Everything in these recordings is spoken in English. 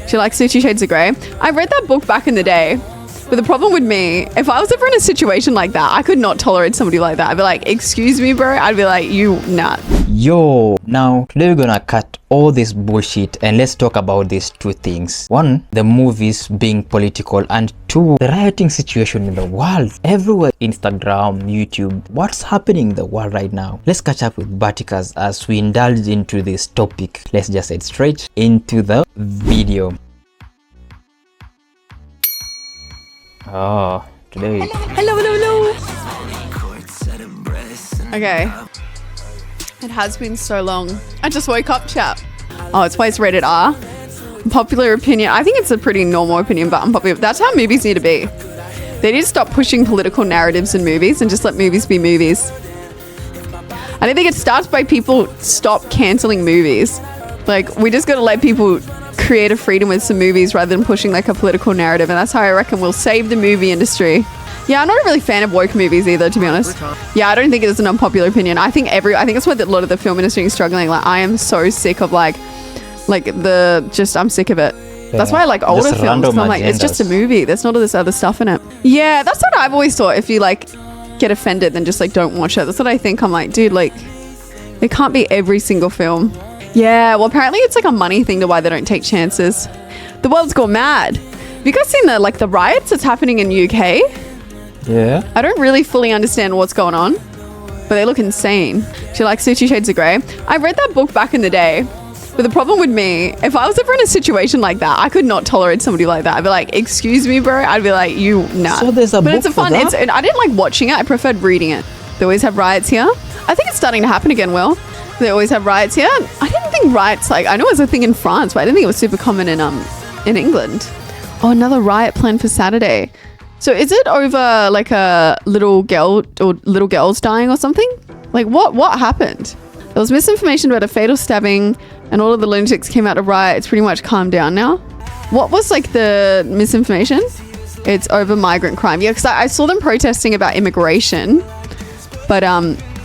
She likes 50 Shades of Grey. I read that book back in the day. But the problem with me, if I was ever in a situation like that, I could not tolerate somebody like that. I'd be like, excuse me, bro. I'd be like, you nut. Yo, now today we're gonna cut all this bullshit and let's talk about these two things. One, the movies being political, and two, the rioting situation in the world. Everywhere, Instagram, YouTube, what's happening in the world right now? Let's catch up with Baticas as we indulge into this topic. Let's just head straight into the video. Oh, today. Hello. Okay. It has been so long. I just woke up, chat. Oh, it's why it's rated R. Unpopular opinion. I think it's a pretty normal opinion, but unpopular. That's how movies need to be. They need to stop pushing political narratives in movies and just let movies be movies. I don't think it starts by people stop cancelling movies. Like, we just got to let people creative freedom with some movies rather than pushing like a political narrative, and that's how I reckon we'll save the movie industry. Yeah, I'm not a really fan of woke movies either, to be honest. Yeah, I don't think it is an unpopular opinion. I think that's why a lot of the film industry is struggling. Like, I am so sick of I'm sick of it. Yeah. That's why I like older films. I'm like, it's just a movie. There's not all this other stuff in it. Yeah, that's what I've always thought. If you get offended, then just don't watch it. That's what I think. I'm like, dude, it can't be every single film. Yeah, well, apparently it's a money thing to why they don't take chances. The world's gone mad. Have you guys seen the riots that's happening in UK? Yeah. I don't really fully understand what's going on, but they look insane. She likes 50 Shades of Grey. I read that book back in the day. But the problem with me, if I was ever in a situation like that, I could not tolerate somebody like that. I'd be like, excuse me, bro. I'd be like, you nut. So there's a book for that? I didn't like watching it. I preferred reading it. They always have riots here. I think it's starting to happen again, Will. They always have riots here. I didn't think riots, I know it was a thing in France, but I didn't think it was super common in England. Oh, another riot planned for Saturday. So is it over a little girl or little girls dying or something? What happened? There was misinformation about a fatal stabbing and all of the lunatics came out to riot. It's pretty much calmed down now. What was the misinformation? It's over migrant crime. Yeah, because I saw them protesting about immigration, but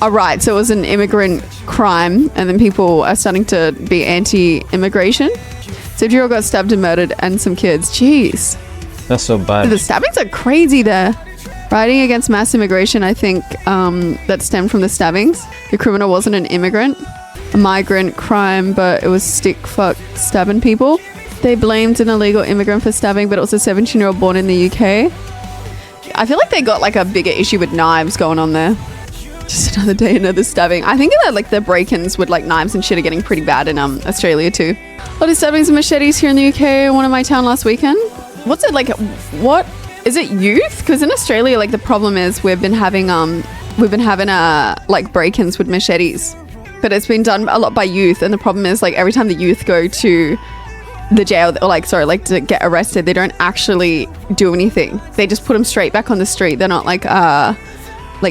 all right, so it was an immigrant crime, and then people are starting to be anti-immigration. 7-year-old got stabbed and murdered, and some kids. Jeez. That's so bad. The stabbings are crazy there. Rioting against mass immigration, I think that stemmed from the stabbings. The criminal wasn't an immigrant. A migrant crime, but it was stick-fuck stabbing people. They blamed an illegal immigrant for stabbing, but it was a 17-year-old born in the UK. I feel like they got a bigger issue with knives going on there. Just another day, another stabbing. I think that the break-ins with knives and shit are getting pretty bad in Australia too. A lot of stabbings and machetes here in the UK. One in my town last weekend. What's it what is it, youth? Because in Australia, the problem is we've been having break-ins with machetes, but it's been done a lot by youth. And the problem is every time the youth go to the jail or to get arrested, they don't actually do anything. They just put them straight back on the street. They're not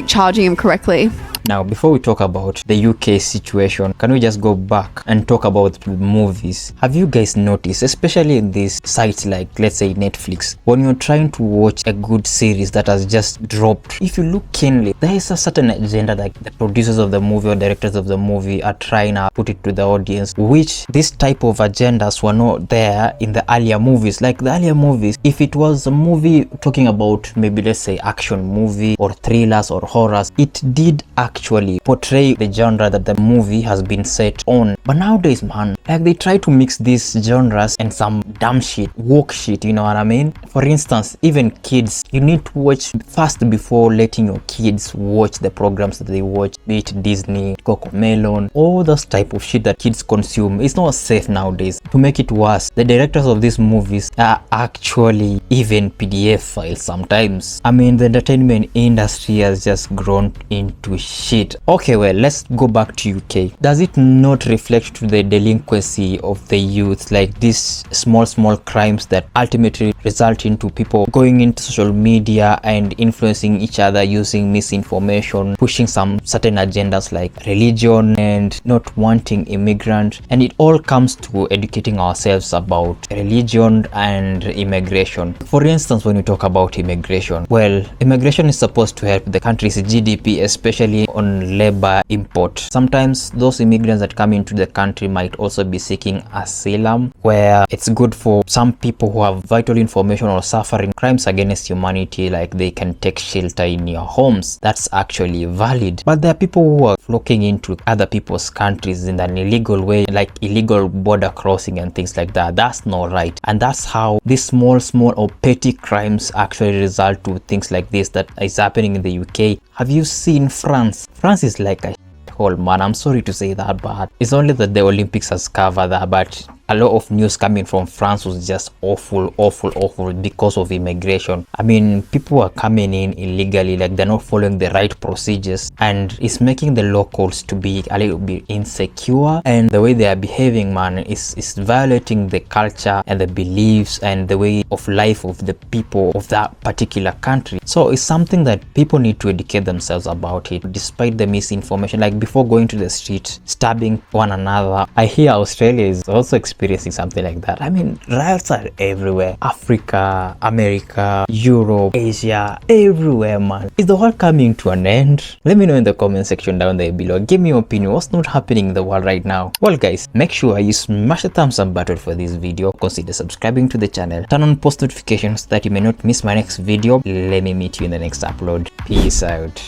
charging him correctly. Now, before we talk about the UK situation, can we just go back and talk about movies? Have you guys noticed, especially in these sites let's say Netflix, when you're trying to watch a good series that has just dropped, if you look keenly, there is a certain agenda that the producers of the movie or directors of the movie are trying to put it to the audience, which this type of agendas were not there in the earlier movies. The earlier movies, if it was a movie talking about maybe let's say action movie or thrillers or horrors, it did actually portray the genre that the movie has been set on. But nowadays, man, they try to mix these genres and some dumb shit, woke shit, you know what I mean? For instance, even kids, you need to watch first before letting your kids watch the programs that they watch, be it Disney, Cocomelon, all those type of shit that kids consume. It's not safe nowadays. To make it worse, the directors of these movies are actually even PDF files sometimes. I mean, the entertainment industry has just grown into shit. Okay, well, let's go back to UK. Does it not reflect to the delinquency of the youth, these small crimes that ultimately result into people going into social media and influencing each other using misinformation, pushing some certain agendas like religion and not wanting immigrants, and it all comes to educating ourselves about religion and immigration. For instance, when we talk about immigration, well, immigration is supposed to help the country's GDP, especially on labor import. Sometimes those immigrants that come into the country might also be seeking asylum, where it's good for some people who have vital information or suffering crimes against humanity, like they can take shelter in your homes. That's actually valid. But there are people who are flocking into other people's countries in an illegal way, like illegal border crossing and things like that. That's not right. And that's how these small or petty crimes actually result to things like this that is happening in the UK. Have you seen France? France is like a hole, man. I'm sorry to say that, but it's only that the Olympics has covered that. But a lot of news coming from France was just awful because of immigration. I mean, people are coming in illegally, like they're not following the right procedures, and it's making the locals to be a little bit insecure, and the way they are behaving, man, is violating the culture and the beliefs and the way of life of the people of that particular country. So it's something that people need to educate themselves about it, despite the misinformation. Like before going to the street, stabbing one another. I hear Australia is also experiencing something like that. I mean, riots are everywhere. Africa, America, Europe, Asia, everywhere, man. Is the world coming to an end? Let me know in the comment section down there below. Give me your opinion. What's not happening in the world right now? Well, guys, make sure you smash the thumbs up button for this video. Consider subscribing to the channel. Turn on post notifications so that you may not miss my next video. Let me meet you in the next upload. Peace out.